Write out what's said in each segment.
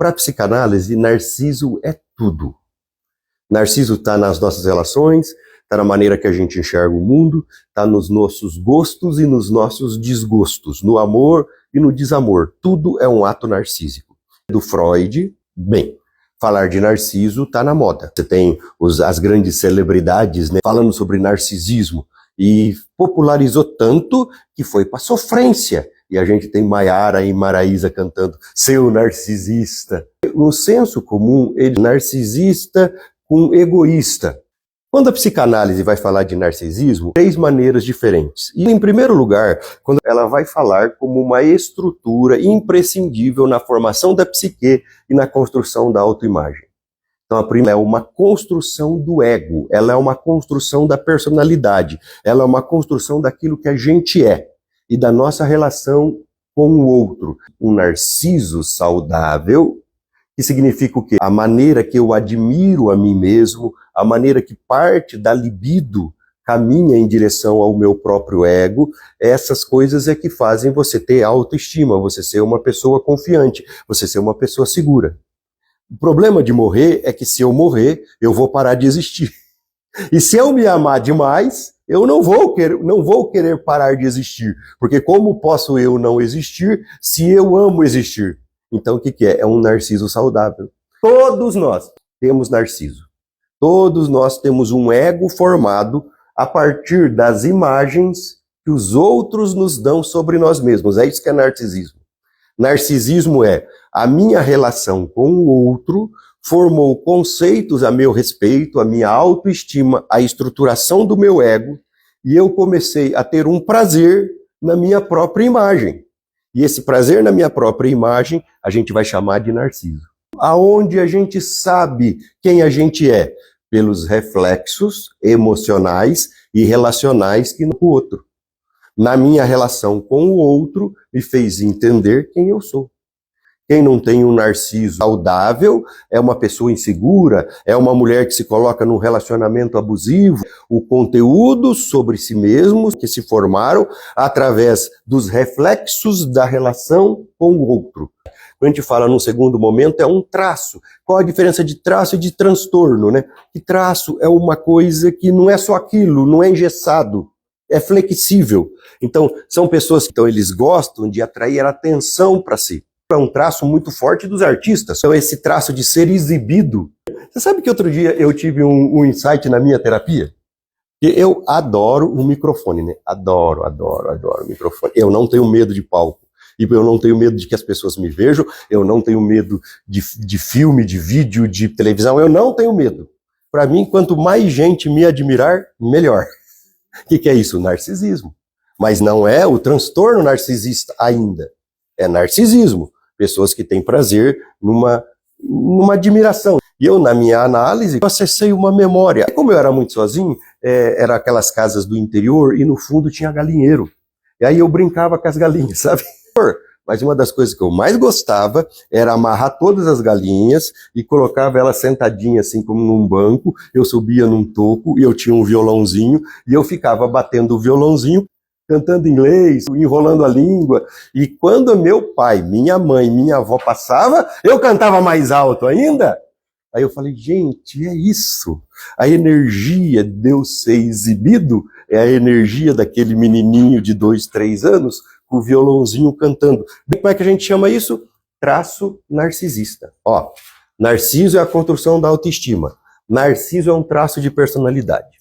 Para a psicanálise, Narciso é tudo. Narciso está nas nossas relações, está na maneira que a gente enxerga o mundo, está nos nossos gostos e nos nossos desgostos, no amor e no desamor. Tudo é um ato narcísico. Do Freud, bem, falar de Narciso está na moda. Você tem as grandes celebridades, né, falando sobre narcisismo e popularizou tanto que foi para sofrência. E a gente tem Maiara e Maraísa cantando Seu Narcisista. No senso comum, ele é narcisista com egoísta. Quando a psicanálise vai falar de narcisismo, 3 maneiras diferentes. E, em primeiro lugar, quando ela vai falar como uma estrutura imprescindível na formação da psique e na construção da autoimagem. Então, a primeira é uma construção do ego, ela é uma construção da personalidade, ela é uma construção daquilo que a gente é e da nossa relação com o outro. Um narciso saudável, que significa o quê? A maneira que eu admiro a mim mesmo, a maneira que parte da libido caminha em direção ao meu próprio ego, essas coisas é que fazem você ter autoestima, você ser uma pessoa confiante, você ser uma pessoa segura. O problema de morrer é que se eu morrer, eu vou parar de existir. E se eu me amar demais, eu não vou querer parar de existir. Porque como posso eu não existir se eu amo existir? Então o que é? É um narciso saudável. Todos nós temos narciso. Todos nós temos um ego formado a partir das imagens que os outros nos dão sobre nós mesmos. É isso que é narcisismo. Narcisismo é a minha relação com o outro formou conceitos a meu respeito, a minha autoestima, a estruturação do meu ego, e eu comecei a ter um prazer na minha própria imagem. E esse prazer na minha própria imagem, a gente vai chamar de narciso. Aonde a gente sabe quem a gente é? Pelos reflexos emocionais e relacionais que no outro. Na minha relação com o outro, me fez entender quem eu sou. Quem não tem um narciso saudável é uma pessoa insegura, é uma mulher que se coloca num relacionamento abusivo. O conteúdo sobre si mesmos que se formaram através dos reflexos da relação com o outro. Quando a gente fala num segundo momento, é um traço. Qual a diferença de traço e de transtorno, né? Que traço é uma coisa que não é só aquilo, não é engessado, é flexível. Então, são pessoas que eles gostam de atrair atenção para si. É um traço muito forte dos artistas. Então, esse traço de ser exibido. Você sabe que outro dia eu tive um insight na minha terapia? Eu adoro o microfone, né? Adoro o microfone. Eu não tenho medo de palco. E eu não tenho medo de que as pessoas me vejam. Eu não tenho medo de filme, de vídeo, de televisão. Eu não tenho medo. Para mim, quanto mais gente me admirar, melhor. O que é isso? Narcisismo. Mas não é o transtorno narcisista ainda. É narcisismo. Pessoas que têm prazer numa admiração. E eu, na minha análise, acessei uma memória. Como eu era muito sozinho, eram aquelas casas do interior e no fundo tinha galinheiro. E aí eu brincava com as galinhas, sabe? Mas uma das coisas que eu mais gostava era amarrar todas as galinhas e colocava elas sentadinhas assim como num banco. Eu subia num toco e eu tinha um violãozinho e eu ficava batendo o violãozinho, cantando inglês, enrolando a língua. E quando meu pai, minha mãe, minha avó passava, eu cantava mais alto ainda. Aí eu falei, gente, é isso. A energia de eu ser exibido é a energia daquele menininho de 2, 3 anos com o violãozinho cantando. Como é que a gente chama isso? Traço narcisista. Ó, Narciso é a construção da autoestima. Narciso é um traço de personalidade.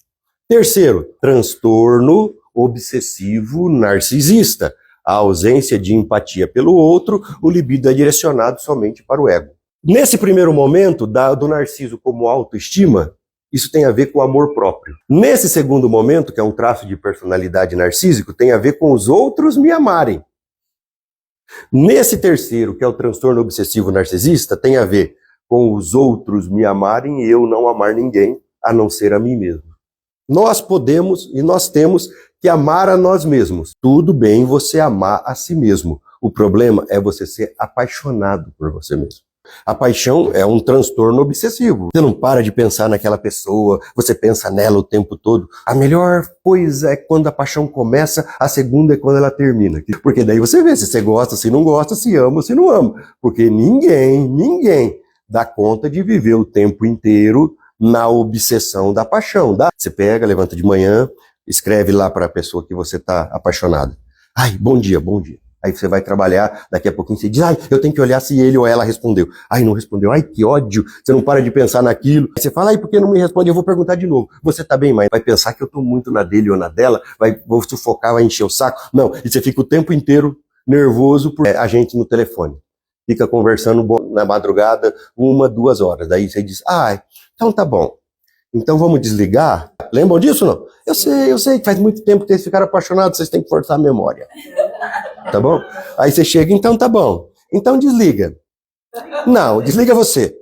Terceiro, transtorno obsessivo narcisista. A ausência de empatia pelo outro, o libido é direcionado somente para o ego. Nesse primeiro momento, do narciso como autoestima, isso tem a ver com o amor próprio. Nesse segundo momento, que é um traço de personalidade narcísico, tem a ver com os outros me amarem. Nesse terceiro, que é o transtorno obsessivo narcisista, tem a ver com os outros me amarem e eu não amar ninguém, a não ser a mim mesmo. Nós podemos e nós temos que amar a nós mesmos. Tudo bem você amar a si mesmo. O problema é você ser apaixonado por você mesmo. A paixão é um transtorno obsessivo. Você não para de pensar naquela pessoa, você pensa nela o tempo todo. A melhor coisa é quando a paixão começa, a segunda é quando ela termina. Porque daí você vê se você gosta, se não gosta, se ama, se não ama. Porque ninguém dá conta de viver o tempo inteiro na obsessão da paixão. Você pega, levanta de manhã, escreve lá para a pessoa que você está apaixonada. Ai, bom dia, bom dia. Aí você vai trabalhar, daqui a pouquinho você diz, ai, eu tenho que olhar se ele ou ela respondeu. Ai, não respondeu, ai, que ódio, você não para de pensar naquilo. Aí você fala, ai, por que não me responde? Eu vou perguntar de novo. Você tá bem, mas vai pensar que eu tô muito na dele ou na dela, vou sufocar, vai encher o saco. Não, e você fica o tempo inteiro nervoso por a gente no telefone. Fica conversando na madrugada, 1, 2 horas. Daí você diz, ai, então tá bom. Então vamos desligar? Lembram disso, não? Eu sei que faz muito tempo que vocês ficaram apaixonados, vocês têm que forçar a memória. Tá bom? Aí você chega, então tá bom. Então desliga. Não, desliga você.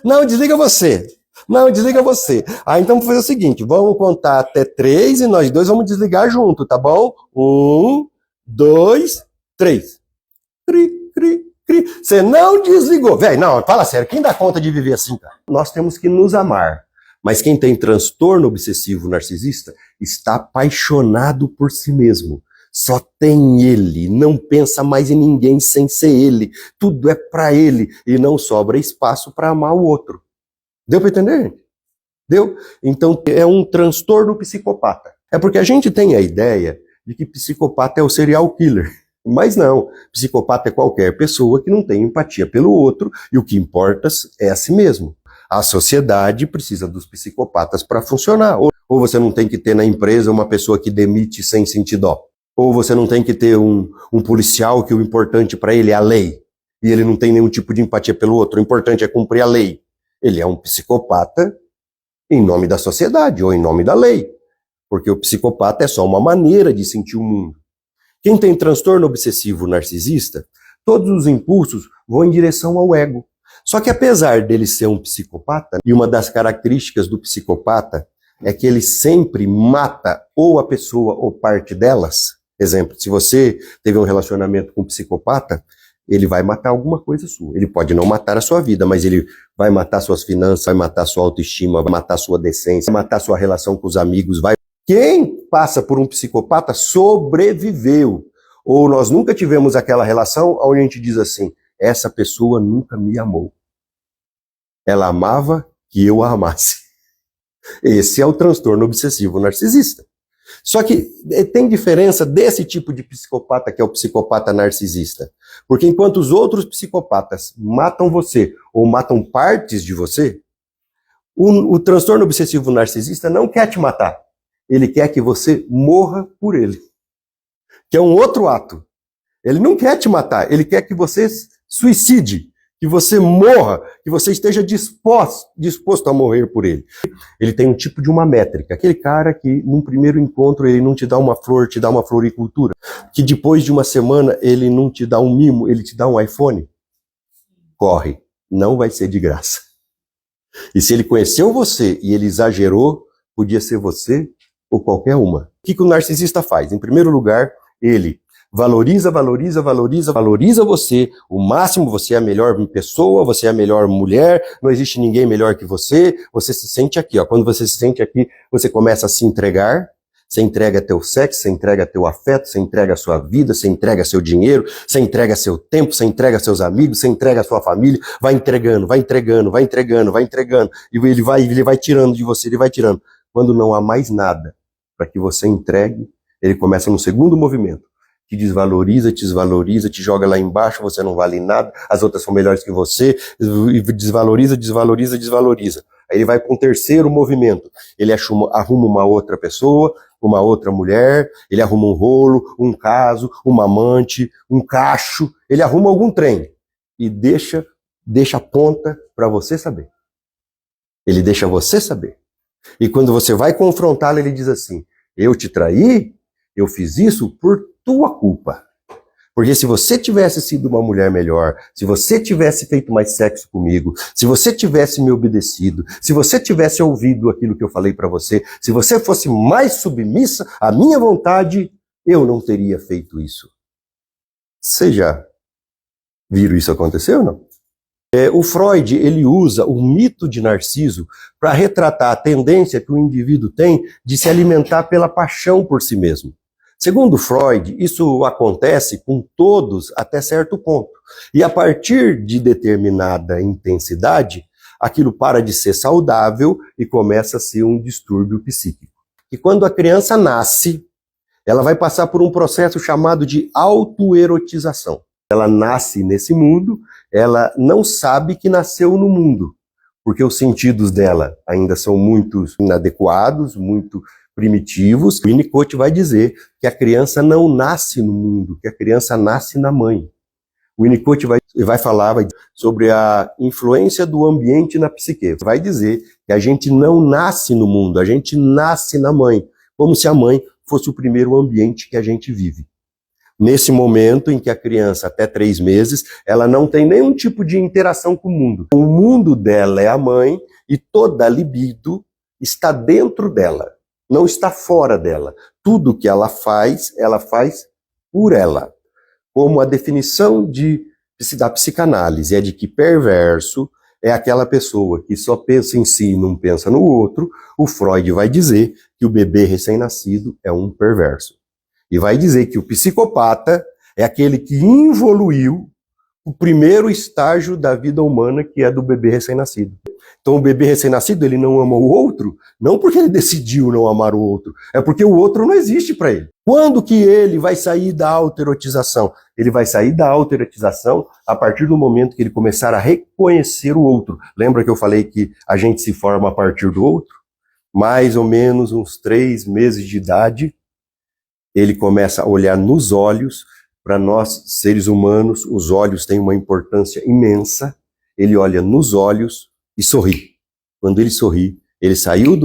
Não, desliga você. Não, desliga você. Ah, então vamos fazer o seguinte, vamos contar até 3 e nós dois vamos desligar junto, tá bom? 1, 2, 3. Cri, cri, cri. Você não desligou. Véi, não, fala sério, quem dá conta de viver assim, cara? Nós temos que nos amar. Mas quem tem transtorno obsessivo narcisista está apaixonado por si mesmo. Só tem ele, não pensa mais em ninguém sem ser ele. Tudo é para ele e não sobra espaço para amar o outro. Deu para entender, gente? Deu? Então é um transtorno psicopata. É porque a gente tem a ideia de que psicopata é o serial killer. Mas não, psicopata é qualquer pessoa que não tem empatia pelo outro e o que importa é a si mesmo. A sociedade precisa dos psicopatas para funcionar. Ou você não tem que ter na empresa uma pessoa que demite sem sentir dó. Ou você não tem que ter um policial que o importante para ele é a lei. E ele não tem nenhum tipo de empatia pelo outro. O importante é cumprir a lei. Ele é um psicopata em nome da sociedade ou em nome da lei. Porque o psicopata é só uma maneira de sentir o mundo. Quem tem transtorno obsessivo narcisista, todos os impulsos vão em direção ao ego. Só que apesar dele ser um psicopata, e uma das características do psicopata é que ele sempre mata ou a pessoa ou parte delas. Exemplo, se você teve um relacionamento com um psicopata, ele vai matar alguma coisa sua. Ele pode não matar a sua vida, mas ele vai matar suas finanças, vai matar sua autoestima, vai matar sua decência, vai matar sua relação com os amigos. Quem passa por um psicopata sobreviveu. Ou nós nunca tivemos aquela relação onde a gente diz assim, essa pessoa nunca me amou. Ela amava que eu a amasse. Esse é o transtorno obsessivo narcisista. Só que tem diferença desse tipo de psicopata que é o psicopata narcisista. Porque enquanto os outros psicopatas matam você ou matam partes de você, o transtorno obsessivo narcisista não quer te matar. Ele quer que você morra por ele. Que é um outro ato. Ele não quer te matar, ele quer que você suicide, que você morra, que você esteja disposto a morrer por ele. Ele tem um tipo de uma métrica. Aquele cara que, num primeiro encontro, ele não te dá uma flor, te dá uma floricultura. Que depois de uma semana, ele não te dá um mimo, ele te dá um iPhone. Corre, não vai ser de graça. E se ele conheceu você e ele exagerou, podia ser você ou qualquer uma. O que o narcisista faz? Em primeiro lugar, ele valoriza você, o máximo, você é a melhor pessoa, você é a melhor mulher, não existe ninguém melhor que você se sente aqui, ó. Quando você se sente aqui, você começa a se entregar, você entrega teu sexo, você entrega teu afeto, você entrega a sua vida, você entrega seu dinheiro, você entrega seu tempo, você entrega seus amigos, você entrega a sua família, vai entregando, e ele vai tirando de você, ele vai tirando. Quando não há mais nada para que você entregue, ele começa no segundo movimento. Te desvaloriza, te joga lá embaixo, você não vale nada, as outras são melhores que você, desvaloriza. Aí ele vai para um terceiro movimento. Ele arruma uma outra pessoa, uma outra mulher, ele arruma um rolo, um caso, uma amante, um cacho, ele arruma algum trem e deixa a ponta para você saber. Ele deixa você saber. E quando você vai confrontá-lo, ele diz assim, eu te traí, eu fiz isso por tua culpa. Porque se você tivesse sido uma mulher melhor, se você tivesse feito mais sexo comigo, se você tivesse me obedecido, se você tivesse ouvido aquilo que eu falei para você, se você fosse mais submissa à minha vontade, eu não teria feito isso. Vocês já viram isso acontecer ou não? O Freud, ele usa o mito de Narciso para retratar a tendência que o indivíduo tem de se alimentar pela paixão por si mesmo. Segundo Freud, isso acontece com todos até certo ponto. E a partir de determinada intensidade, aquilo para de ser saudável e começa a ser um distúrbio psíquico. E quando a criança nasce, ela vai passar por um processo chamado de autoerotização. Ela nasce nesse mundo, ela não sabe que nasceu no mundo, porque os sentidos dela ainda são muito inadequados, muito primitivos. O Winnicott vai dizer que a criança não nasce no mundo, que a criança nasce na mãe. O Winnicott vai falar sobre a influência do ambiente na psique. Vai dizer que a gente não nasce no mundo, a gente nasce na mãe, como se a mãe fosse o primeiro ambiente que a gente vive. Nesse momento em que a criança, até 3 meses, ela não tem nenhum tipo de interação com o mundo. O mundo dela é a mãe e toda a libido está dentro dela, não está fora dela. Tudo que ela faz por ela. Como a definição da psicanálise é de que perverso é aquela pessoa que só pensa em si e não pensa no outro, o Freud vai dizer que o bebê recém-nascido é um perverso. E vai dizer que o psicopata é aquele que involuiu o primeiro estágio da vida humana, que é do bebê recém-nascido. Então o bebê recém-nascido, ele não ama o outro, não porque ele decidiu não amar o outro, é porque o outro não existe para ele. Quando que ele vai sair da autoerotização? Ele vai sair da autoerotização a partir do momento que ele começar a reconhecer o outro. Lembra que eu falei que a gente se forma a partir do outro? Mais ou menos uns 3 meses de idade, ele começa a olhar nos olhos. Para nós, seres humanos, os olhos têm uma importância imensa. Ele olha nos olhos e sorri. Quando ele sorri, ele saiu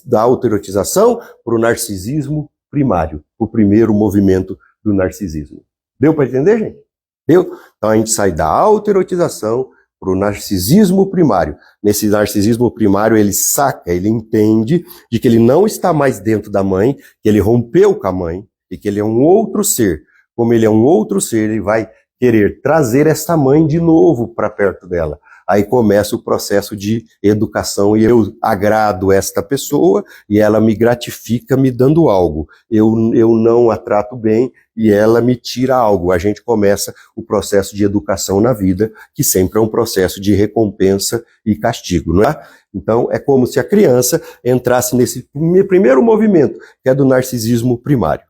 da autoerotização para o narcisismo primário, o primeiro movimento do narcisismo. Deu para entender, gente? Deu? Então a gente sai da autoerotização para o narcisismo primário. Nesse narcisismo primário, ele saca, ele entende de que ele não está mais dentro da mãe, que ele rompeu com a mãe e que ele é um outro ser. Como ele é um outro ser, ele vai querer trazer essa mãe de novo para perto dela. Aí começa o processo de educação e eu agrado esta pessoa e ela me gratifica me dando algo. Eu não a trato bem e ela me tira algo. A gente começa o processo de educação na vida, que sempre é um processo de recompensa e castigo, não é? Então é como se a criança entrasse nesse primeiro movimento, que é do narcisismo primário,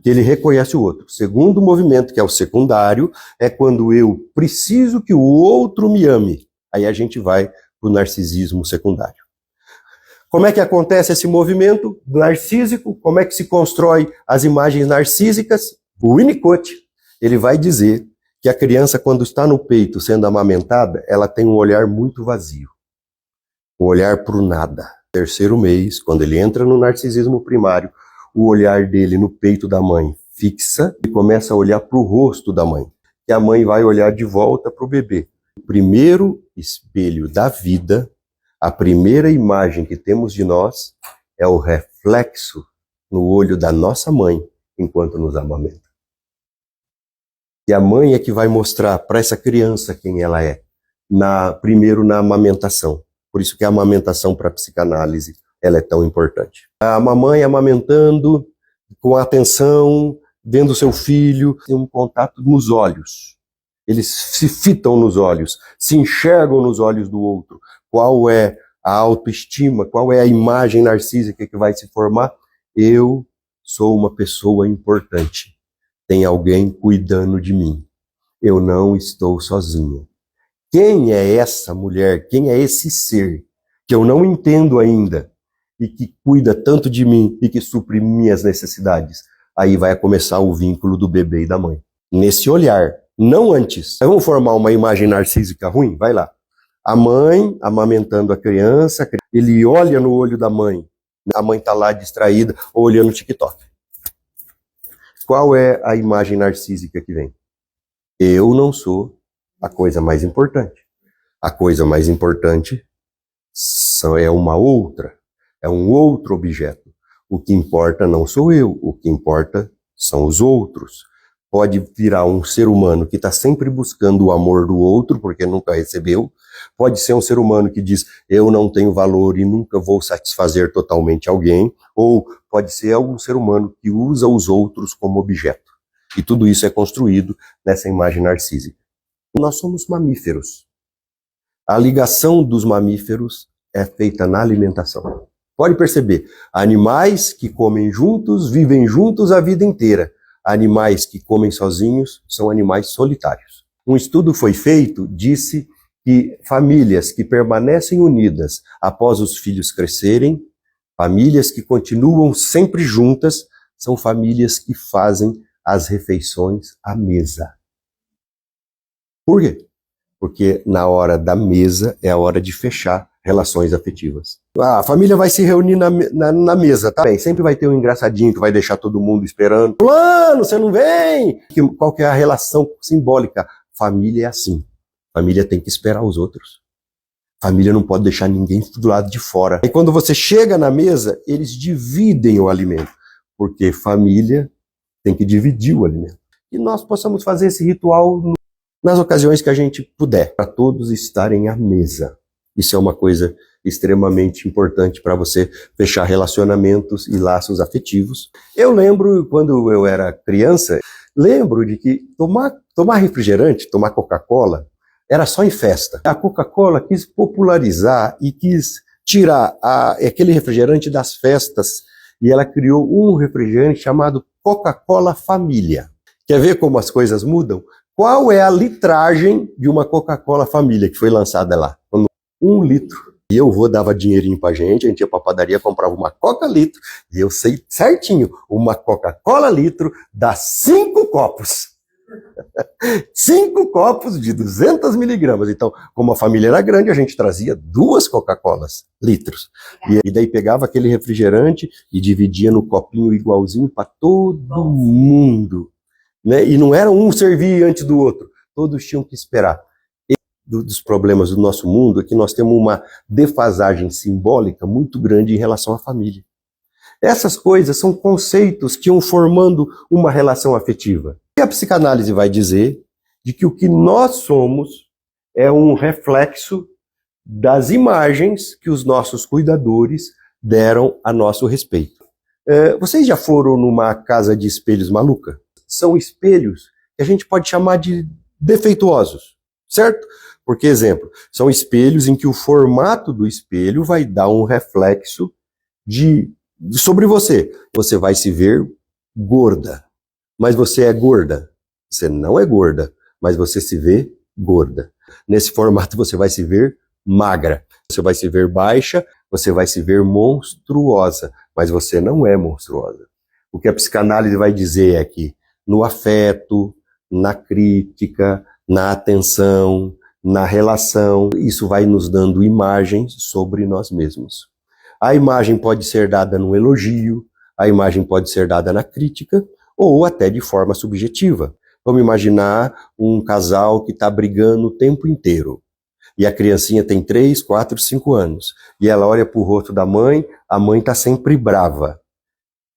que ele reconhece o outro. O segundo movimento, que é o secundário, é quando eu preciso que o outro me ame. Aí a gente vai para o narcisismo secundário. Como é que acontece esse movimento narcísico? Como é que se constrói as imagens narcísicas? O Winnicott, ele vai dizer que a criança, quando está no peito sendo amamentada, ela tem um olhar muito vazio. Um olhar para o nada. Terceiro mês, quando ele entra no narcisismo primário, o olhar dele no peito da mãe fixa e começa a olhar para o rosto da mãe. E a mãe vai olhar de volta para o bebê. O primeiro espelho da vida, a primeira imagem que temos de nós, é o reflexo no olho da nossa mãe enquanto nos amamenta. E a mãe é que vai mostrar para essa criança quem ela é, primeiro na amamentação. Por isso que a amamentação para a psicanálise ela é tão importante. A mamãe amamentando, com atenção, vendo seu filho, tem um contato nos olhos. Eles se fitam nos olhos, se enxergam nos olhos do outro. Qual é a autoestima, qual é a imagem narcísica que vai se formar? Eu sou uma pessoa importante. Tem alguém cuidando de mim. Eu não estou sozinha. Quem é essa mulher? Quem é esse ser que eu não entendo ainda e que cuida tanto de mim e que supre minhas necessidades? Aí vai começar o vínculo do bebê e da mãe. Nesse olhar, não antes. Vamos formar uma imagem narcísica ruim? Vai lá. A mãe amamentando a criança, ele olha no olho da mãe. A mãe está lá distraída, olhando o TikTok. Qual é a imagem narcísica que vem? Eu não sou a coisa mais importante. A coisa mais importante é uma outra, é um outro objeto. O que importa não sou eu, o que importa são os outros. pode virar um ser humano que está sempre buscando o amor do outro, porque nunca recebeu. Pode ser um ser humano que diz, eu não tenho valor e nunca vou satisfazer totalmente alguém. Ou pode ser algum ser humano que usa os outros como objeto. E tudo isso é construído nessa imagem narcísica. Nós somos mamíferos. A ligação dos mamíferos é feita na alimentação. Pode perceber, animais que comem juntos, vivem juntos a vida inteira. Animais que comem sozinhos são animais solitários. Um estudo foi feito, disse que famílias que permanecem unidas após os filhos crescerem, famílias que continuam sempre juntas, são famílias que fazem as refeições à mesa. Por quê? Porque na hora da mesa é a hora de fechar relações afetivas. A família vai se reunir na mesa, tá bem? Sempre vai ter um engraçadinho que vai deixar todo mundo esperando. Fulano, você não vem? Qual que é a relação simbólica? Família é assim. Família tem que esperar os outros. Família não pode deixar ninguém do lado de fora. E quando você chega na mesa, eles dividem o alimento. Porque família tem que dividir o alimento. E nós possamos fazer esse ritual nas ocasiões que a gente puder, para todos estarem à mesa. Isso é uma coisa extremamente importante para você fechar relacionamentos e laços afetivos. Eu lembro, quando eu era criança, lembro de que tomar refrigerante, tomar Coca-Cola, era só em festa. A Coca-Cola quis popularizar e quis tirar aquele refrigerante das festas e ela criou um refrigerante chamado Coca-Cola Família. Quer ver como as coisas mudam? Qual é a litragem de uma Coca-Cola Família que foi lançada lá? 1 litro. E eu dava dinheirinho pra gente, a gente ia pra padaria, comprava uma Coca-litro, e eu sei certinho, uma Coca-Cola litro dá 5 copos. 5 copos de 200 miligramas. Então, como a família era grande, a gente trazia 2 Coca-Colas litros. E daí pegava aquele refrigerante e dividia no copinho igualzinho para todo mundo. Né? E não era um servir antes do outro. Todos tinham que esperar. Dos problemas do nosso mundo é que nós temos uma defasagem simbólica muito grande em relação à família. Essas coisas são conceitos que iam formando uma relação afetiva. E a psicanálise vai dizer de que o que nós somos é um reflexo das imagens que os nossos cuidadores deram a nosso respeito. Vocês já foram numa casa de espelhos maluca? São espelhos que a gente pode chamar de defeituosos, certo? Porque, exemplo, são espelhos em que o formato do espelho vai dar um reflexo sobre você. Você vai se ver gorda, mas você é gorda. Você não é gorda, mas você se vê gorda. Nesse formato você vai se ver magra. Você vai se ver baixa, você vai se ver monstruosa, mas você não é monstruosa. O que a psicanálise vai dizer é que no afeto, na crítica, na atenção, na relação, isso vai nos dando imagens sobre nós mesmos. A imagem pode ser dada no elogio, a imagem pode ser dada na crítica, ou até de forma subjetiva. Vamos imaginar um casal que está brigando o tempo inteiro. E a criancinha tem 3, 4, 5 anos. E ela olha para o rosto da mãe, a mãe está sempre brava.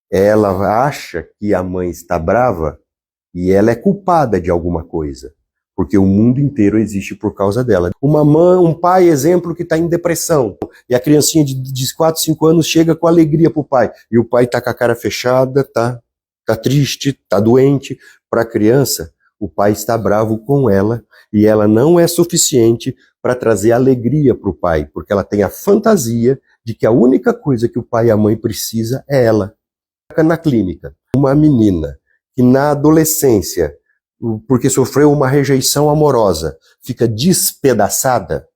Ela acha que a mãe está brava e ela é culpada de alguma coisa. Porque o mundo inteiro existe por causa dela. Uma mãe, um pai, exemplo, que está em depressão. E a criancinha de 4, 5 anos chega com alegria para o pai. E o pai está com a cara fechada, tá triste, está doente. Para a criança, o pai está bravo com ela. E ela não é suficiente para trazer alegria para o pai. Porque ela tem a fantasia de que a única coisa que o pai e a mãe precisa é ela. Na clínica, uma menina que na adolescência, porque sofreu uma rejeição amorosa, fica despedaçada,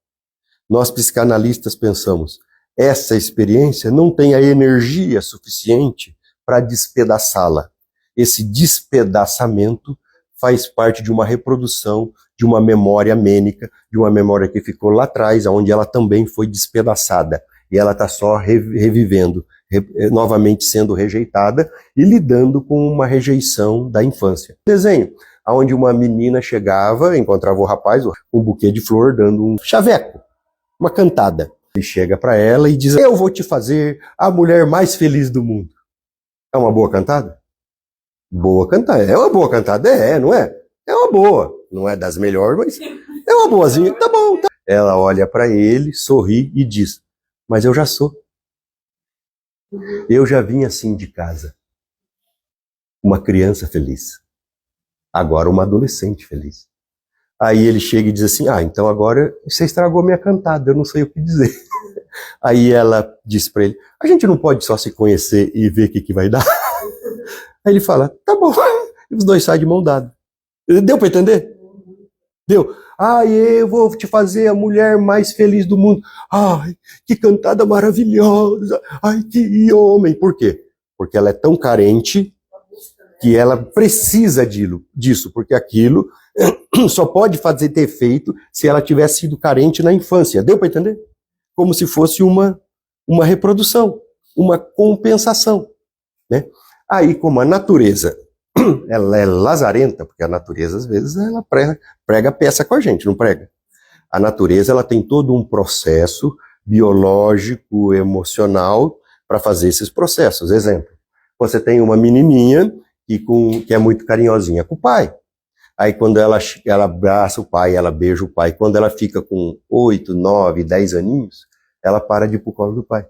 nós psicanalistas pensamos, essa experiência não tem a energia suficiente para despedaçá-la. Esse despedaçamento faz parte de uma reprodução de uma memória mênica, de uma memória que ficou lá atrás, onde ela também foi despedaçada. E ela está só revivendo, novamente sendo rejeitada e lidando com uma rejeição da infância. Desenho onde uma menina chegava, encontrava o rapaz com um buquê de flor, dando um chaveco, uma cantada. Ele chega para ela e diz, eu vou te fazer a mulher mais feliz do mundo. É uma boa cantada? Boa cantada. É uma boa cantada? É, não é? É uma boa. Não é das melhores, mas é uma boazinha. Tá bom, tá. Ela olha para ele, sorri e diz: mas eu já sou. Eu já vim assim de casa. Uma criança feliz. Agora uma adolescente feliz. Aí ele chega e diz assim: ah, então agora você estragou minha cantada, eu não sei o que dizer. Aí ela diz para ele: a gente não pode só se conhecer e ver o que vai dar? Aí ele fala: tá bom. E os dois saem de mão dada. Deu para entender? Deu. Ai, eu vou te fazer a mulher mais feliz do mundo. Ai, que cantada maravilhosa. Ai, que homem. Por quê? Porque ela é tão carente que ela precisa disso, porque aquilo só pode fazer ter efeito se ela tivesse sido carente na infância. Deu para entender? Como se fosse uma reprodução, uma compensação, né? Aí, como a natureza ela é lazarenta, porque a natureza às vezes ela prega peça com a gente, não prega? A natureza ela tem todo um processo biológico, emocional para fazer esses processos. Exemplo, você tem uma menininha que é muito carinhosinha com o pai. Aí quando ela abraça o pai, ela beija o pai. Quando ela fica com 8, 9, 10 aninhos, ela para de ir pro colo do pai.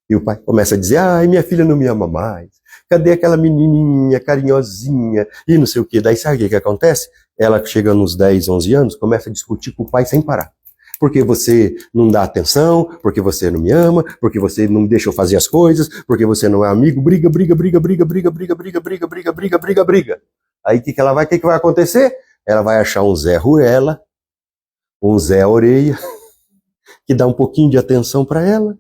E o pai começa a dizer: ai, minha filha não me ama mais. Cadê aquela menininha carinhosinha? E não sei o quê. Daí sabe o que acontece? Ela chega nos 10, 11 anos, começa a discutir com o pai sem parar. Porque você não dá atenção, porque você não me ama, porque você não deixa eu fazer as coisas, porque você não é amigo. Briga, briga, briga, briga, briga, briga, briga, briga, briga, briga, briga, briga. Aí o que vai acontecer? Ela vai achar um Zé Ruela, um Zé Orelha, que dá um pouquinho de atenção para ela.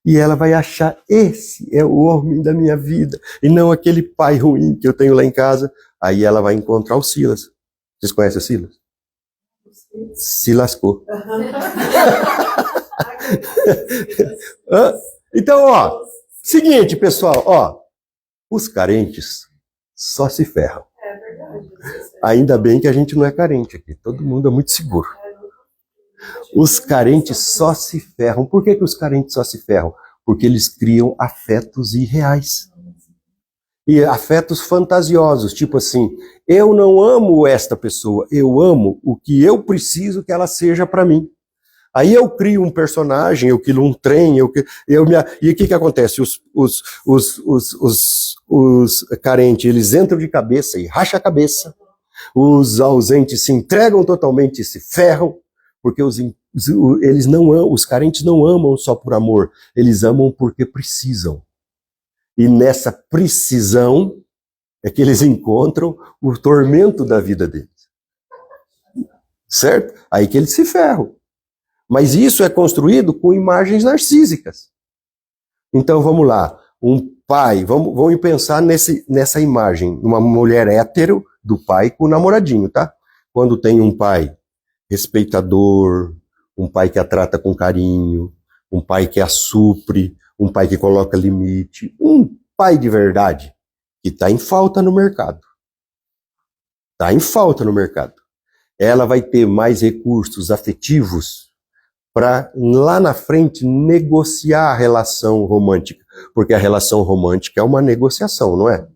E ela vai achar: esse é o homem da minha vida, e não aquele pai ruim que eu tenho lá em casa. Aí ela vai encontrar o Silas. Vocês conhecem o Silas? Se lascou. Então, ó, seguinte, pessoal, ó, os carentes só se ferram. É verdade. Ainda bem que a gente não é carente aqui, todo mundo é muito seguro. Os carentes só se ferram. Por que os carentes só se ferram? Porque eles criam afetos irreais. E afetos fantasiosos, tipo assim: eu não amo esta pessoa, eu amo o que eu preciso que ela seja para mim. Aí eu crio um personagem, eu crio um trem, e o que acontece? Os carentes, eles entram de cabeça e racham a cabeça. Os ausentes se entregam totalmente e se ferram, porque eles não amam, os carentes não amam só por amor, eles amam porque precisam. E nessa precisão é que eles encontram o tormento da vida deles. Certo? Aí que eles se ferram. Mas isso é construído com imagens narcísicas. Então vamos lá. Um pai, vamos pensar nessa imagem, uma mulher hétero do pai com o namoradinho, tá? Quando tem um pai respeitador, um pai que a trata com carinho, um pai que a supre, um pai que coloca limite, um pai de verdade que está em falta no mercado. Está em falta no mercado. Ela vai ter mais recursos afetivos para lá na frente negociar a relação romântica. Porque a relação romântica é uma negociação, não é?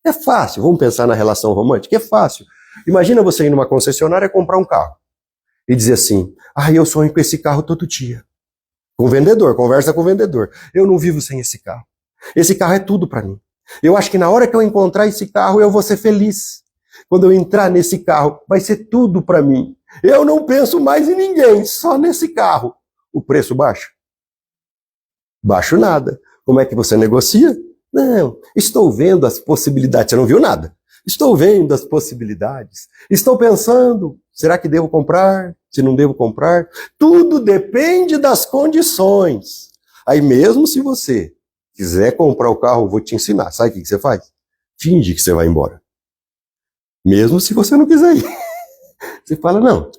É fácil, vamos pensar na relação romântica, é fácil. Imagina você ir numa concessionária comprar um carro e dizer assim: eu sonho com esse carro todo dia. Com o vendedor, conversa com o vendedor. Eu não vivo sem esse carro. Esse carro é tudo para mim. Eu acho que na hora que eu encontrar esse carro, eu vou ser feliz. Quando eu entrar nesse carro, vai ser tudo para mim. Eu não penso mais em ninguém, só nesse carro. O preço baixa? Baixo nada. Como é que você negocia? Não, estou vendo as possibilidades. Você não viu nada. Estou vendo as possibilidades. Estou pensando, será que devo comprar? Se não devo comprar? Tudo depende das condições. Aí mesmo se você quiser comprar o carro, eu vou te ensinar. Sabe o que você faz? Finge que você vai embora. Mesmo se você não quiser ir. Você fala: não,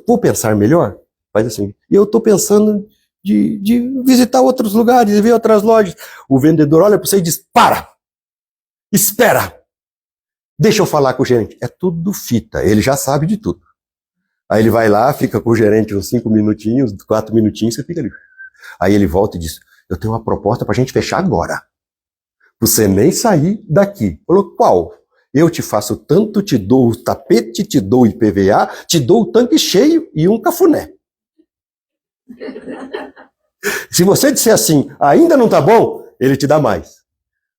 vou pensar melhor. Faz assim. E eu estou pensando de visitar outros lugares e ver outras lojas. O vendedor olha para você e diz: para! Espera! Deixa eu falar com o gerente. É tudo fita, ele já sabe de tudo. Aí ele vai lá, fica com o gerente uns 5 minutinhos, 4 minutinhos, você fica ali. Aí ele volta e diz: eu tenho uma proposta para a gente fechar agora. Você nem sair daqui. Falou, qual? Eu te faço tanto, te dou o tapete, te dou o IPVA, te dou o tanque cheio e um cafuné. Se você disser assim, ainda não tá bom, ele te dá mais.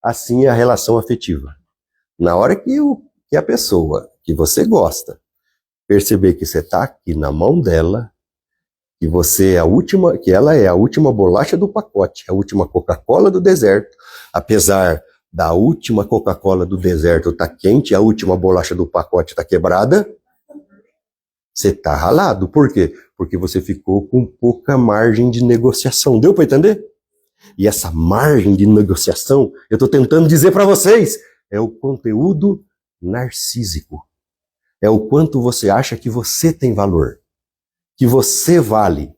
Assim é a relação afetiva. Na hora que a pessoa que você gosta perceber que você está aqui na mão dela, que você é a última, que ela é a última bolacha do pacote, a última Coca-Cola do deserto, apesar da última Coca-Cola do deserto estar quente, a última bolacha do pacote está quebrada, você está ralado. Por quê? Porque você ficou com pouca margem de negociação. Deu para entender? E essa margem de negociação, eu estou tentando dizer para vocês, é o conteúdo narcísico. É o quanto você acha que você tem valor, que você vale.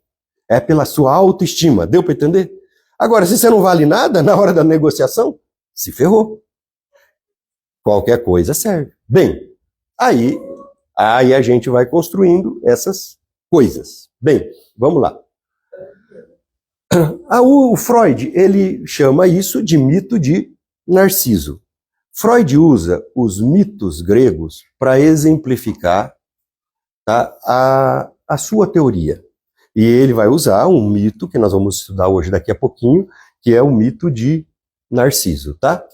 É pela sua autoestima. Deu para entender? Agora, se você não vale nada, na hora da negociação, se ferrou. Qualquer coisa serve. Bem, aí a gente vai construindo essas coisas. Bem, vamos lá. O Freud, ele chama isso de mito de Narciso. Freud usa os mitos gregos para exemplificar, tá, a sua teoria. E ele vai usar um mito que nós vamos estudar hoje daqui a pouquinho, que é o mito de Narciso, tá?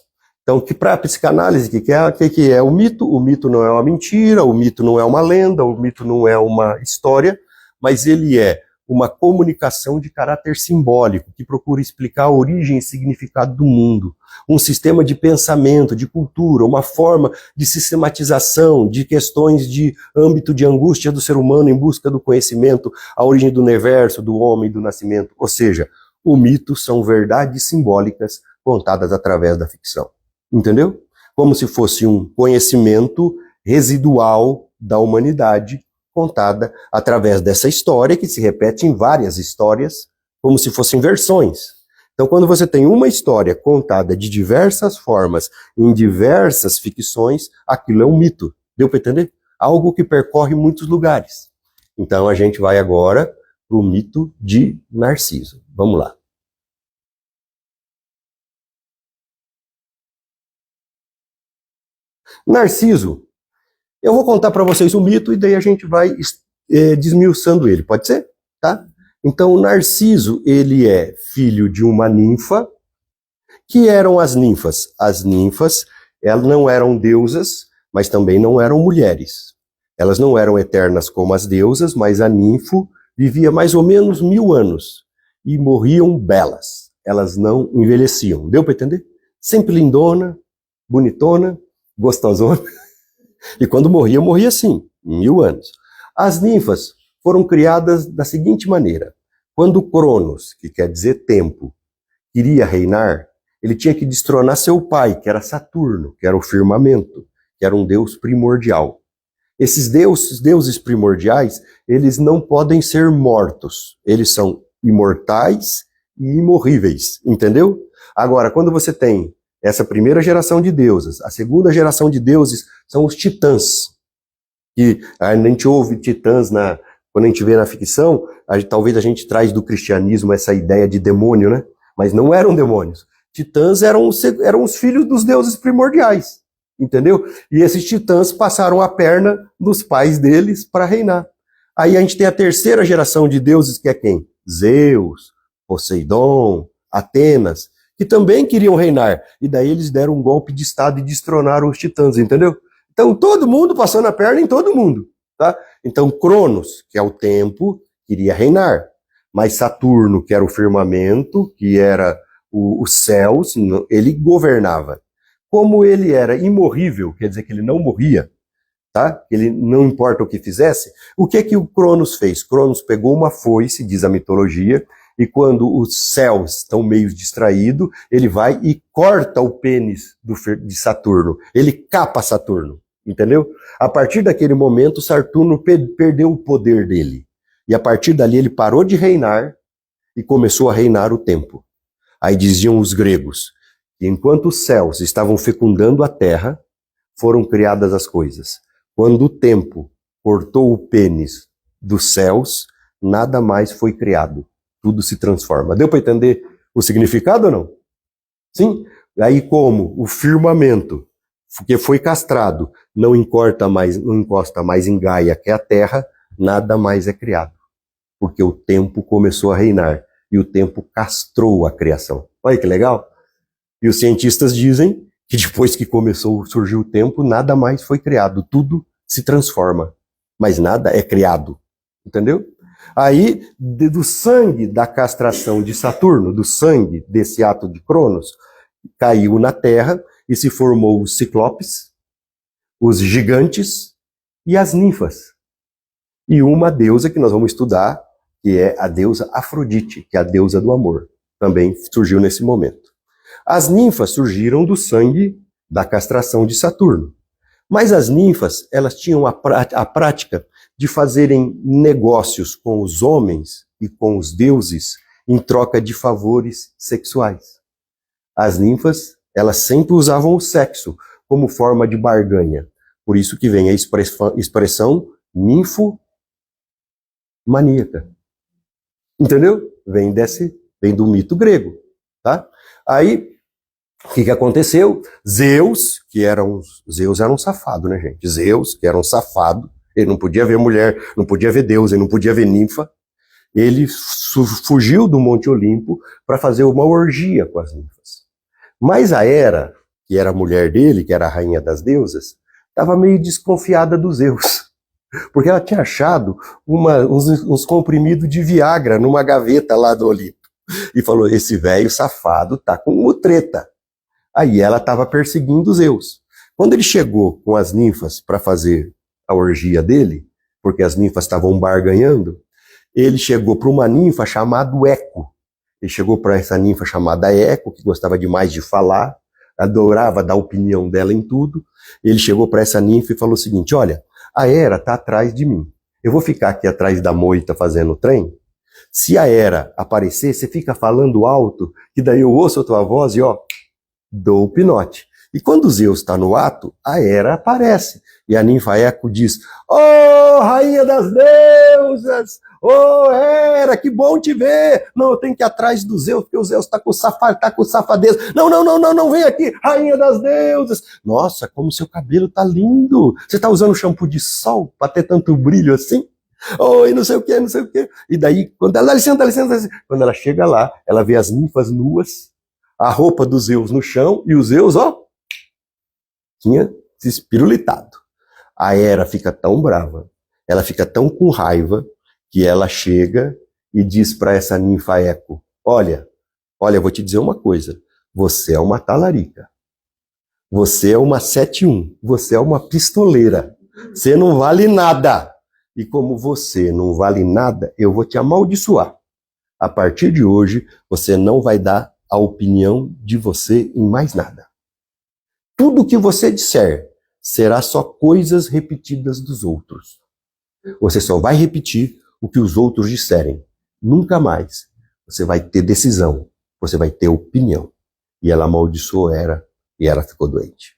Então, que para a psicanálise, o que é o mito? O mito não é uma mentira, o mito não é uma lenda, o mito não é uma história, mas ele é uma comunicação de caráter simbólico, que procura explicar a origem e significado do mundo, um sistema de pensamento, de cultura, uma forma de sistematização de questões de âmbito de angústia do ser humano em busca do conhecimento, a origem do universo, do homem, do nascimento. Ou seja, o mito são verdades simbólicas contadas através da ficção. Entendeu? Como se fosse um conhecimento residual da humanidade contada através dessa história, que se repete em várias histórias, como se fossem versões. Então, quando você tem uma história contada de diversas formas, em diversas ficções, aquilo é um mito. Deu para entender? Algo que percorre muitos lugares. Então, a gente vai agora para o mito de Narciso. Vamos lá. Narciso, eu vou contar para vocês o mito e daí a gente vai desmiuçando ele, pode ser? Tá? Então, o Narciso, ele é filho de uma ninfa. Que eram as ninfas? As ninfas, elas não eram deusas, mas também não eram mulheres. Elas não eram eternas como as deusas, mas a ninfo vivia mais ou menos 1000 anos e morriam belas. Elas não envelheciam. Deu para entender? Sempre lindona, bonitona, gostosona. E quando morria, morria assim, 1000 anos. As ninfas foram criadas da seguinte maneira. Quando Cronos, que quer dizer tempo, queria reinar, ele tinha que destronar seu pai, que era Saturno, que era o firmamento, que era um deus primordial. Esses deuses primordiais, eles não podem ser mortos. Eles são imortais e imorríveis, entendeu? Agora, quando você tem essa primeira geração de deusas, a segunda geração de deuses são os titãs. E a gente ouve titãs quando a gente vê na ficção, talvez a gente traz do cristianismo essa ideia de demônio, né? Mas não eram demônios. Titãs eram os filhos dos deuses primordiais, entendeu? E esses titãs passaram a perna dos pais deles para reinar. Aí a gente tem a terceira geração de deuses, que é quem? Zeus, Poseidon, Atenas, que também queriam reinar. E daí eles deram um golpe de estado e destronaram os titãs, entendeu? Então todo mundo passando a perna em todo mundo, tá? Então Cronos, que é o tempo, queria reinar. Mas Saturno, que era o firmamento, que era os céus, ele governava. Como ele era imorrível, quer dizer que ele não morria, tá? Ele não importa o que fizesse, o que o Cronos fez? Cronos pegou uma foice, diz a mitologia, e quando os céus estão meio distraídos, ele vai e corta o pênis de Saturno. Ele capa Saturno, entendeu? A partir daquele momento, Saturno perdeu o poder dele. E a partir dali ele parou de reinar e começou a reinar o tempo. Aí diziam os gregos que enquanto os céus estavam fecundando a terra, foram criadas as coisas. Quando o tempo cortou o pênis dos céus, nada mais foi criado. Tudo se transforma. Deu para entender o significado ou não? Sim? Aí como o firmamento, que foi castrado, não encosta mais em Gaia, que é a Terra, nada mais é criado. Porque o tempo começou a reinar e o tempo castrou a criação. Olha que legal. E os cientistas dizem que depois que surgiu o tempo, nada mais foi criado, tudo se transforma, mas nada é criado. Entendeu? Aí, do sangue da castração de Saturno, do sangue desse ato de Cronos, caiu na Terra e se formou os ciclopes, os gigantes e as ninfas. E uma deusa que nós vamos estudar, que é a deusa Afrodite, que é a deusa do amor. Também surgiu nesse momento. As ninfas surgiram do sangue da castração de Saturno. Mas as ninfas, elas tinham a prática de fazerem negócios com os homens e com os deuses em troca de favores sexuais. As ninfas, elas sempre usavam o sexo como forma de barganha. Por isso que vem a expressão ninfomaníaca. Entendeu? Vem do mito grego, tá? Aí, o que aconteceu? Zeus era um safado, né, gente? Zeus, que era um safado, ele não podia ver mulher, não podia ver Deus, ele não podia ver ninfa. Ele fugiu do Monte Olimpo para fazer uma orgia com as ninfas. Mas a Hera, que era a mulher dele, que era a rainha das deusas, estava meio desconfiada dos Zeus. Porque ela tinha achado uns comprimidos de Viagra numa gaveta lá do Olimpo. E falou, esse velho safado tá com treta. Aí ela estava perseguindo Zeus. Quando ele chegou com as ninfas para fazer a orgia dele, porque as ninfas estavam barganhando, ele chegou para uma ninfa chamada Eco. Ele chegou para essa ninfa chamada Eco, que gostava demais de falar, adorava dar opinião dela em tudo. Ele chegou para essa ninfa e falou o seguinte, olha, a Hera está atrás de mim. Eu vou ficar aqui atrás da moita fazendo o trem. Se a Hera aparecer, você fica falando alto, que daí eu ouço a tua voz e dou o pinote. E quando Zeus está no ato, a Hera aparece. E a ninfa Eco diz, rainha das deusas, Hera, que bom te ver. Não, eu tenho que ir atrás do Zeus, porque o Zeus está com safadeza. Não, vem aqui, rainha das deusas. Nossa, como seu cabelo tá lindo. Você está usando shampoo de sol para ter tanto brilho assim? E não sei o quê. E daí, quando ela, dá licença, quando ela chega lá, ela vê as ninfas nuas, a roupa do Zeus no chão, e o Zeus, tinha se espirulitado. A Hera fica tão brava, ela fica tão com raiva, que ela chega e diz para essa ninfa Eco, olha, eu vou te dizer uma coisa, você é uma talarica, você é uma 7-1, você é uma pistoleira, você não vale nada. E como você não vale nada, eu vou te amaldiçoar. A partir de hoje, você não vai dar a opinião de você em mais nada. Tudo que você disser será só coisas repetidas dos outros. Você só vai repetir o que os outros disserem. Nunca mais você vai ter decisão, você vai ter opinião. E ela amaldiçoou Hera e ela ficou doente.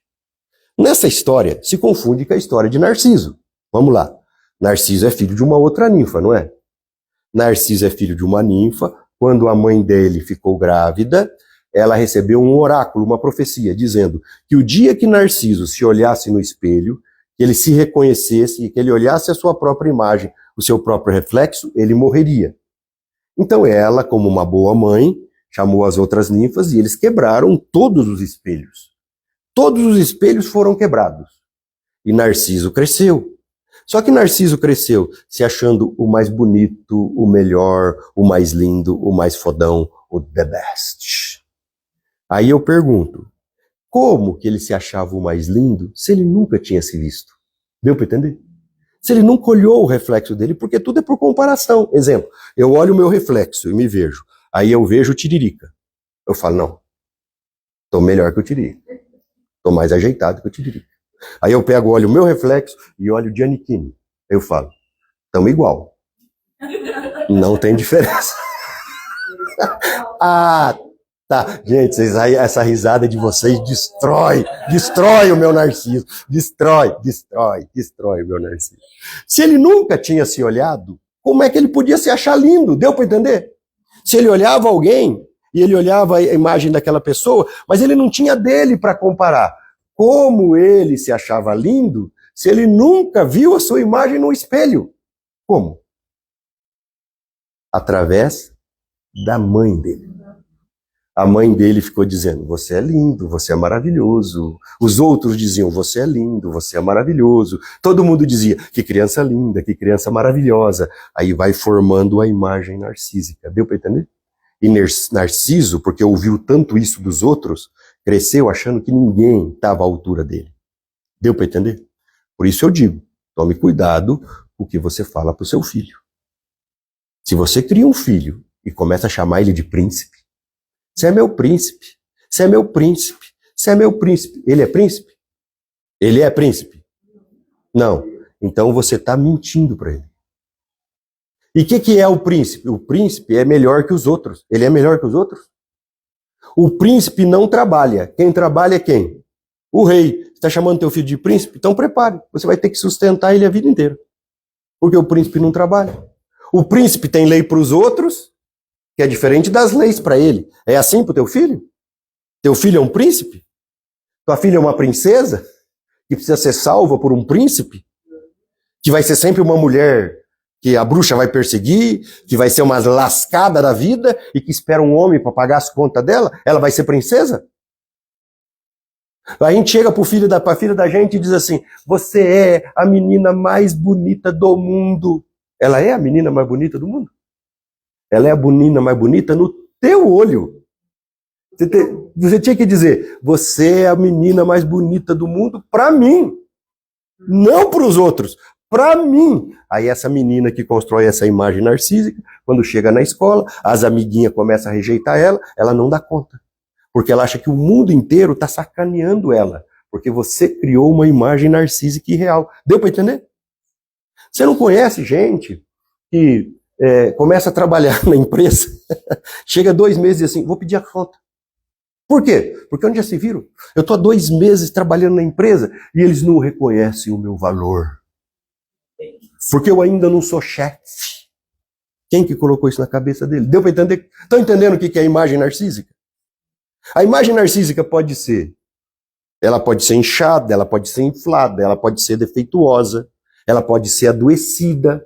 Nessa história, se confunde com a história de Narciso. Vamos lá. Narciso é filho de uma outra ninfa, não é? Narciso é filho de uma ninfa. Quando a mãe dele ficou grávida, ela recebeu um oráculo, uma profecia, dizendo que o dia que Narciso se olhasse no espelho, que ele se reconhecesse e que ele olhasse a sua própria imagem, o seu próprio reflexo, ele morreria. Então ela, como uma boa mãe, chamou as outras ninfas e eles quebraram todos os espelhos. Todos os espelhos foram quebrados. E Narciso cresceu. Só que Narciso cresceu se achando o mais bonito, o melhor, o mais lindo, o mais fodão, o the best. Aí eu pergunto, como que ele se achava o mais lindo se ele nunca tinha se visto? Deu para entender? Se ele nunca olhou o reflexo dele, porque tudo é por comparação. Exemplo, eu olho o meu reflexo e me vejo. Aí eu vejo o Tiririca. Eu falo, não, estou melhor que o Tiririca. Estou mais ajeitado que o Tiririca. Aí eu pego, olho o meu reflexo e olho o Giannichini. Eu falo, estamos igual. Não tem diferença. Tá. Gente, essa risada de vocês destrói o meu Narciso. Destrói o meu Narciso. Se ele nunca tinha se olhado, como é que ele podia se achar lindo? Deu para entender? Se ele olhava alguém, E ele olhava a imagem daquela pessoa, mas ele não tinha dele para comparar. Como ele se achava lindo se ele nunca viu a sua imagem no espelho? Como? Através da mãe dele. A mãe dele ficou dizendo, você é lindo, você é maravilhoso. Os outros diziam, você é lindo, você é maravilhoso. Todo mundo dizia, que criança linda, que criança maravilhosa. Aí vai formando a imagem narcísica. Deu para entender? E Narciso, porque ouviu tanto isso dos outros, cresceu achando que ninguém estava à altura dele. Deu para entender? Por isso eu digo, tome cuidado com o que você fala para o seu filho. Se você cria um filho e começa a chamar ele de príncipe, você é meu príncipe, você é meu príncipe, você é meu príncipe. Ele é príncipe? Ele é príncipe? Não. Então você está mentindo para ele. E o que é o príncipe? O príncipe é melhor que os outros. Ele é melhor que os outros? O príncipe não trabalha. Quem trabalha é quem? O rei. Você está chamando teu filho de príncipe? Então prepare. Você vai ter que sustentar ele a vida inteira. Porque o príncipe não trabalha. O príncipe tem lei para os outros, que é diferente das leis para ele. É assim para o teu filho? Teu filho é um príncipe? Tua filha é uma princesa? Que precisa ser salva por um príncipe? Que vai ser sempre uma mulher que a bruxa vai perseguir, que vai ser uma lascada da vida e que espera um homem para pagar as contas dela? Ela vai ser princesa? A gente chega para a filha da gente e diz assim, você é a menina mais bonita do mundo. Ela é a menina mais bonita do mundo? Ela é a menina mais bonita no teu olho. Você tinha que dizer, você é a menina mais bonita do mundo para mim. Não para os outros, para mim. Aí essa menina que constrói essa imagem narcísica, quando chega na escola, as amiguinhas começam a rejeitar ela, ela não dá conta. Porque ela acha que o mundo inteiro está sacaneando ela. Porque você criou uma imagem narcísica irreal. Deu para entender? Você não conhece gente que começa a trabalhar na empresa, chega 2 meses e diz assim, vou pedir a conta. Por quê? Porque onde já se viram? Eu estou há 2 meses trabalhando na empresa e eles não reconhecem o meu valor. Porque eu ainda não sou chefe. Quem que colocou isso na cabeça dele? Deu para entender? Estão entendendo o que é a imagem narcísica? A imagem narcísica pode ser, ela pode ser inchada, ela pode ser inflada, ela pode ser defeituosa, ela pode ser adoecida.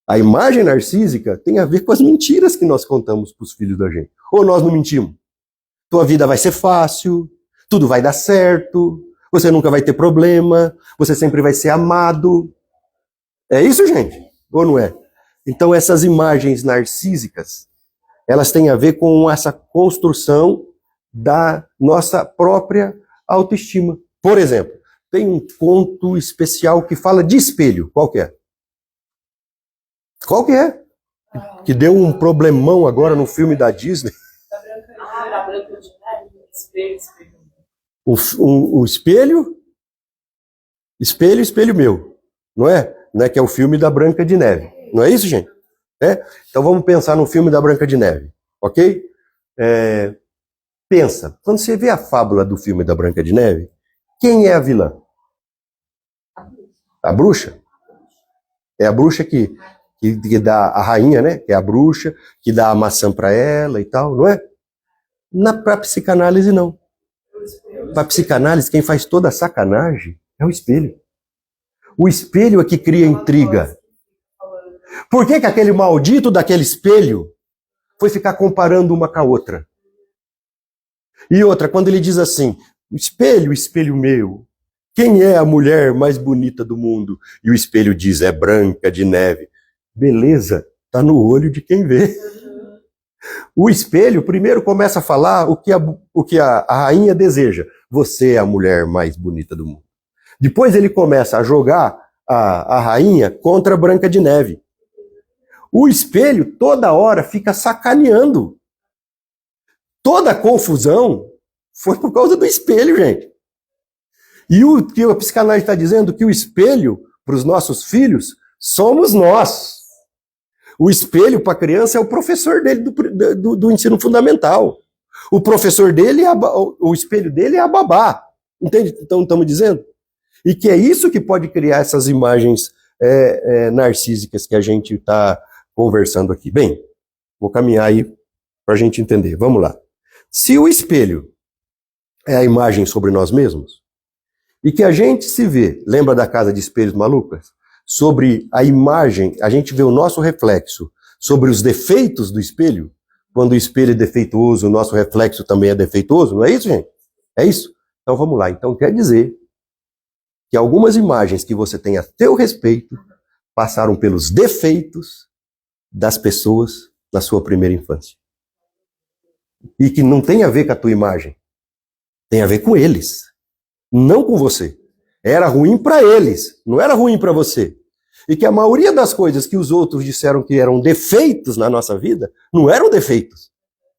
A imagem narcísica tem a ver com as mentiras que nós contamos para os filhos da gente. Ou nós não mentimos? Tua vida vai ser fácil, tudo vai dar certo, você nunca vai ter problema, você sempre vai ser amado. É isso, gente? Ou não é? Então essas imagens narcísicas, elas têm a ver com essa construção da nossa própria autoestima. Por exemplo, tem um conto especial que fala de espelho. Qual que é? Qual que é? Que deu um problemão agora no filme da Disney. Da Branca de Neve. Espelho. O espelho? Espelho, espelho meu. Não é? Não é que é o filme da Branca de Neve. Não é isso, gente? Então vamos pensar no filme da Branca de Neve. Ok? Pensa. Quando você vê a fábula do filme da Branca de Neve, quem é a vilã? A bruxa? É a bruxa que dá a rainha, né? Que é a bruxa, que dá a maçã para ela e tal, não é? Para psicanálise, não. Para psicanálise, quem faz toda a sacanagem é o espelho. O espelho é que cria intriga. Por que aquele maldito daquele espelho foi ficar comparando uma com a outra? E outra, quando ele diz assim, espelho, espelho meu, quem é a mulher mais bonita do mundo? E o espelho diz, é Branca de Neve. Beleza, tá no olho de quem vê. O espelho primeiro começa a falar o que a rainha deseja. Você é a mulher mais bonita do mundo. Depois ele começa a jogar a rainha contra a Branca de Neve. O espelho toda hora fica sacaneando. Toda a confusão foi por causa do espelho, gente. E o que a psicanálise está dizendo que o espelho para os nossos filhos somos nós. O espelho para a criança é o professor dele do ensino fundamental. O professor dele, o espelho dele é a babá. Entende? Então estamos dizendo? E que é isso que pode criar essas imagens narcísicas que a gente está conversando aqui. Bem, vou caminhar aí para a gente entender. Vamos lá. Se o espelho é a imagem sobre nós mesmos, e que a gente se vê, lembra da casa de espelhos malucas? Sobre a imagem, a gente vê o nosso reflexo sobre os defeitos do espelho. Quando o espelho é defeituoso, o nosso reflexo também é defeituoso, não é isso, gente? É isso? Então vamos lá. Então quer dizer que algumas imagens que você tem a teu respeito passaram pelos defeitos das pessoas na sua primeira infância. E que não tem a ver com a tua imagem. Tem a ver com eles. Não com você. Era ruim para eles, não era ruim para você. E que a maioria das coisas que os outros disseram que eram defeitos na nossa vida, não eram defeitos.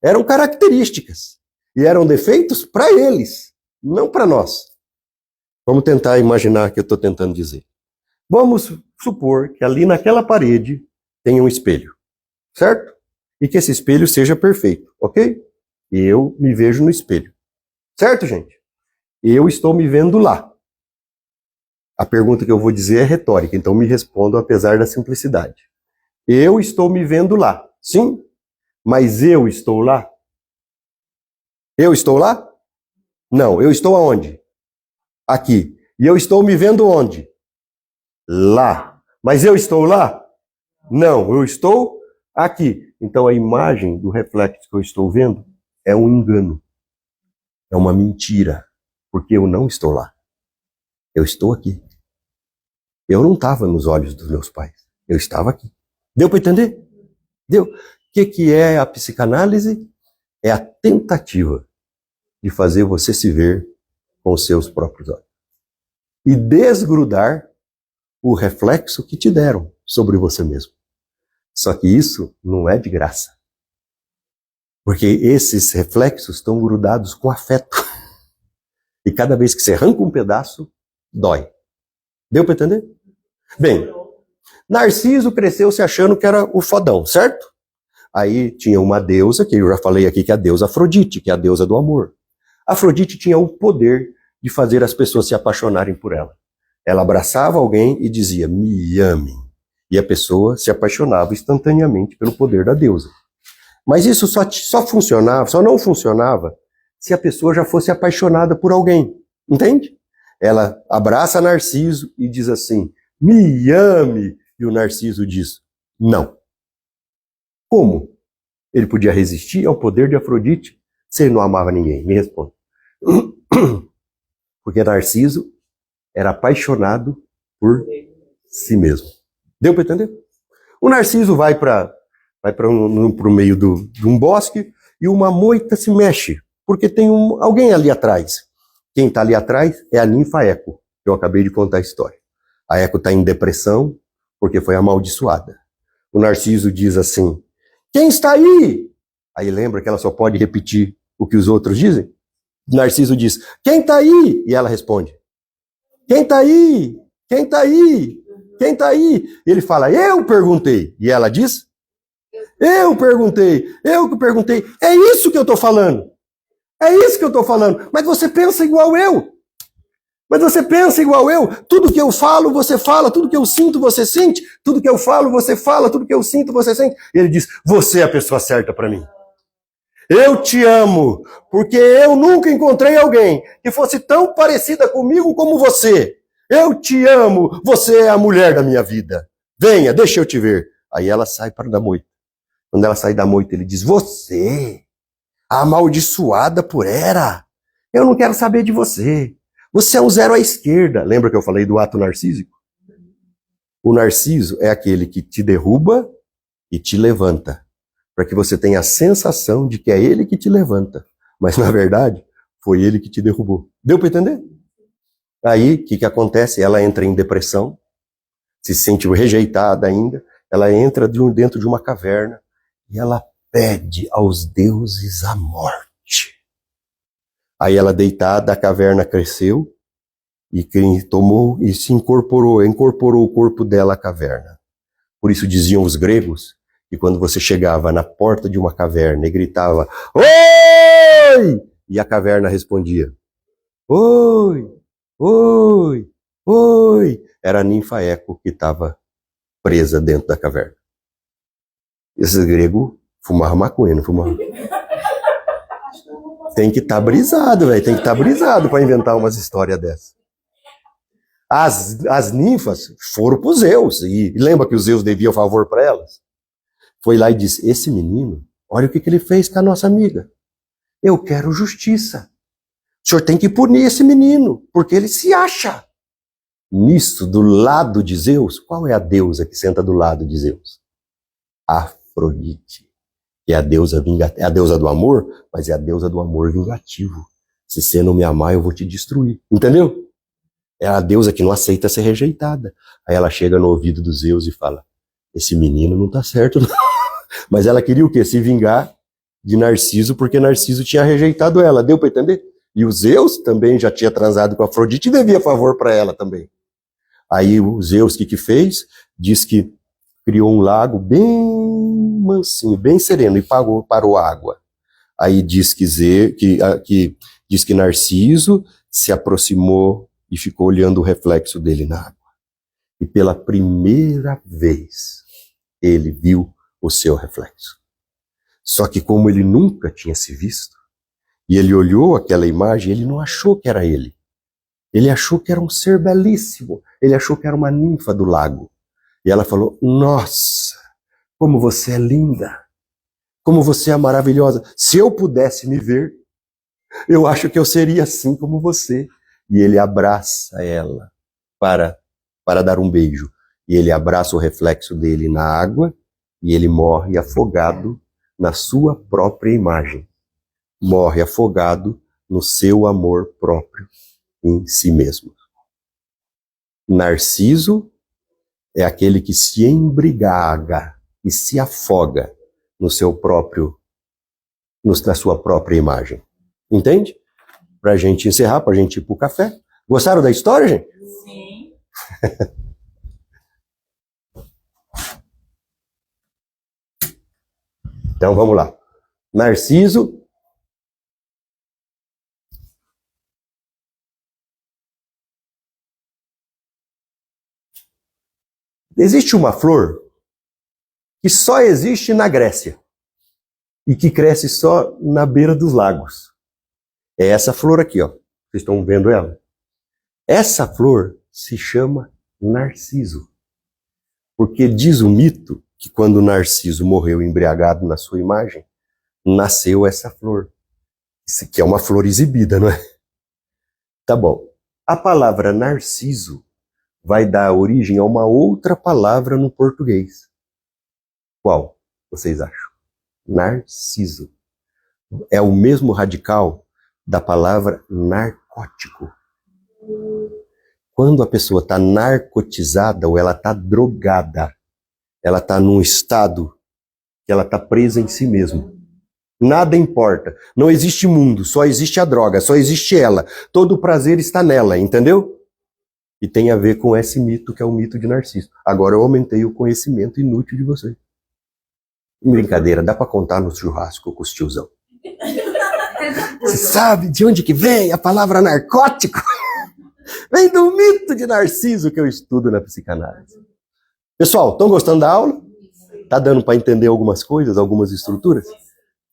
Eram características. E eram defeitos para eles, não para nós. Vamos tentar imaginar o que eu estou tentando dizer. Vamos supor que ali naquela parede tem um espelho, certo? E que esse espelho seja perfeito, ok? E eu me vejo no espelho. Certo, gente? Eu estou me vendo lá. A pergunta que eu vou dizer é retórica, então me respondo apesar da simplicidade. Eu estou me vendo lá, sim? Mas eu estou lá? Eu estou lá? Não, eu estou aonde? Aqui. E eu estou me vendo onde? Lá. Mas eu estou lá? Não, eu estou aqui. Então a imagem do reflexo que eu estou vendo é um engano. É uma mentira. Porque eu não estou lá. Eu estou aqui. Eu não estava nos olhos dos meus pais. Eu estava aqui. Deu para entender? Deu. O que é a psicanálise? É a tentativa de fazer você se ver com os seus próprios olhos. E desgrudar o reflexo que te deram sobre você mesmo. Só que isso não é de graça. Porque esses reflexos estão grudados com afeto. E cada vez que você arranca um pedaço, dói. Deu para entender? Bem, Narciso cresceu se achando que era o fodão, certo? Aí tinha uma deusa, que eu já falei aqui, que é a deusa Afrodite, que é a deusa do amor. Afrodite tinha o poder de fazer as pessoas se apaixonarem por ela. Ela abraçava alguém e dizia, me ame. E a pessoa se apaixonava instantaneamente pelo poder da deusa. Mas isso só funcionava, só não funcionava se a pessoa já fosse apaixonada por alguém. Entende? Ela abraça Narciso e diz assim, me ame. E o Narciso diz, não. Como? Ele podia resistir ao poder de Afrodite se ele não amava ninguém? Me responde. Porque Narciso era apaixonado por si mesmo. Deu para entender? O Narciso vai para o meio de um bosque e uma moita se mexe, porque tem alguém ali atrás. Quem está ali atrás é a ninfa Eco, que eu acabei de contar a história. A Eco está em depressão porque foi amaldiçoada. O Narciso diz assim, quem está aí? Aí lembra que ela só pode repetir o que os outros dizem? O Narciso diz, quem está aí? E ela responde, quem está aí? Quem está aí? Quem está aí? Ele fala, eu perguntei. E ela diz, eu perguntei, eu que perguntei. É isso que eu estou falando. É isso que eu estou falando. Mas você pensa igual eu. Mas você pensa igual eu. Tudo que eu falo, você fala. Tudo que eu sinto, você sente. Tudo que eu falo, você fala. Tudo que eu sinto, você sente. E ele diz, você é a pessoa certa para mim. Eu te amo, porque eu nunca encontrei alguém que fosse tão parecida comigo como você. Eu te amo, você é a mulher da minha vida. Venha, deixa eu te ver. Aí ela sai para da moita. Quando ela sai da moita, ele diz, você, amaldiçoada por Hera, eu não quero saber de você. Você é um zero à esquerda. Lembra que eu falei do ato narcísico? O narciso é aquele que te derruba e te levanta, para que você tenha a sensação de que é ele que te levanta. Mas, na verdade, foi ele que te derrubou. Deu para entender? Aí, o que acontece? Ela entra em depressão, se sente rejeitada ainda, ela entra dentro de uma caverna e ela pede aos deuses a morte. Aí ela deitada, a caverna cresceu e quem tomou e se incorporou o corpo dela à caverna. Por isso diziam os gregos que quando você chegava na porta de uma caverna e gritava, oi! E a caverna respondia, oi, oi, oi. Era a ninfa Eco que estava presa dentro da caverna. Esses gregos Fumava maconha, não fumava. Tem que estar brisado, velho. Tem que estar brisado para inventar umas histórias dessas. As ninfas foram para os Zeus. E lembra que os Zeus deviam favor para elas? Foi lá e disse, esse menino, olha o que ele fez com a nossa amiga. Eu quero justiça. O senhor tem que punir esse menino, porque ele se acha. Nisso, do lado de Zeus, qual é a deusa que senta do lado de Zeus? Afrodite. Que é a deusa é a deusa do amor, mas é a deusa do amor vingativo. Se você não me amar, eu vou te destruir. Entendeu? É a deusa que não aceita ser rejeitada. Aí ela chega no ouvido dos Zeus e fala, esse menino não tá certo, não. Mas ela queria o quê? Se vingar de Narciso, porque Narciso tinha rejeitado ela. Deu para entender? E o Zeus também já tinha transado com a Afrodite e devia favor para ela também. Aí o Zeus, o que fez? Diz que criou um lago bem mansinho, bem sereno, e parou a água. Aí diz que Narciso se aproximou e ficou olhando o reflexo dele na água. E pela primeira vez, ele viu o seu reflexo. Só que como ele nunca tinha se visto, e ele olhou aquela imagem, ele não achou que era ele. Ele achou que era um ser belíssimo. Ele achou que era uma ninfa do lago. E ela falou, nossa, como você é linda. Como você é maravilhosa. Se eu pudesse me ver, eu acho que eu seria assim como você. E ele abraça ela para dar um beijo. E ele abraça o reflexo dele na água e ele morre afogado na sua própria imagem. Morre afogado no seu amor próprio em si mesmo. Narciso é aquele que se embriaga e se afoga no seu próprio, na sua própria imagem. Entende? Pra gente encerrar, pra gente ir pro café. Gostaram da história, gente? Sim. Então vamos lá. Narciso existe uma flor que só existe na Grécia e que cresce só na beira dos lagos. É essa flor aqui, ó. Vocês estão vendo ela? Essa flor se chama Narciso. Porque diz o mito que quando Narciso morreu embriagado na sua imagem, nasceu essa flor. Isso aqui é uma flor exibida, não é? Tá bom. A palavra Narciso vai dar origem a uma outra palavra no português. Qual vocês acham? Narciso. É o mesmo radical da palavra narcótico. Quando a pessoa está narcotizada ou ela está drogada, ela está num estado que ela está presa em si mesma. Nada importa. Não existe mundo, só existe a droga, só existe ela. Todo o prazer está nela, entendeu? E tem a ver com esse mito, que é o mito de Narciso. Agora eu aumentei o conhecimento inútil de vocês. Brincadeira, dá para contar no churrasco com os tiozão. Você sabe de onde que vem a palavra narcótico? Vem do mito de Narciso que eu estudo na psicanálise. Pessoal, estão gostando da aula? Tá dando para entender algumas coisas, algumas estruturas?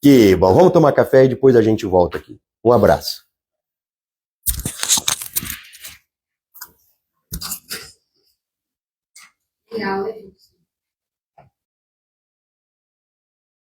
Que bom, vamos tomar café e depois a gente volta aqui. Um abraço. Legal, né, gente?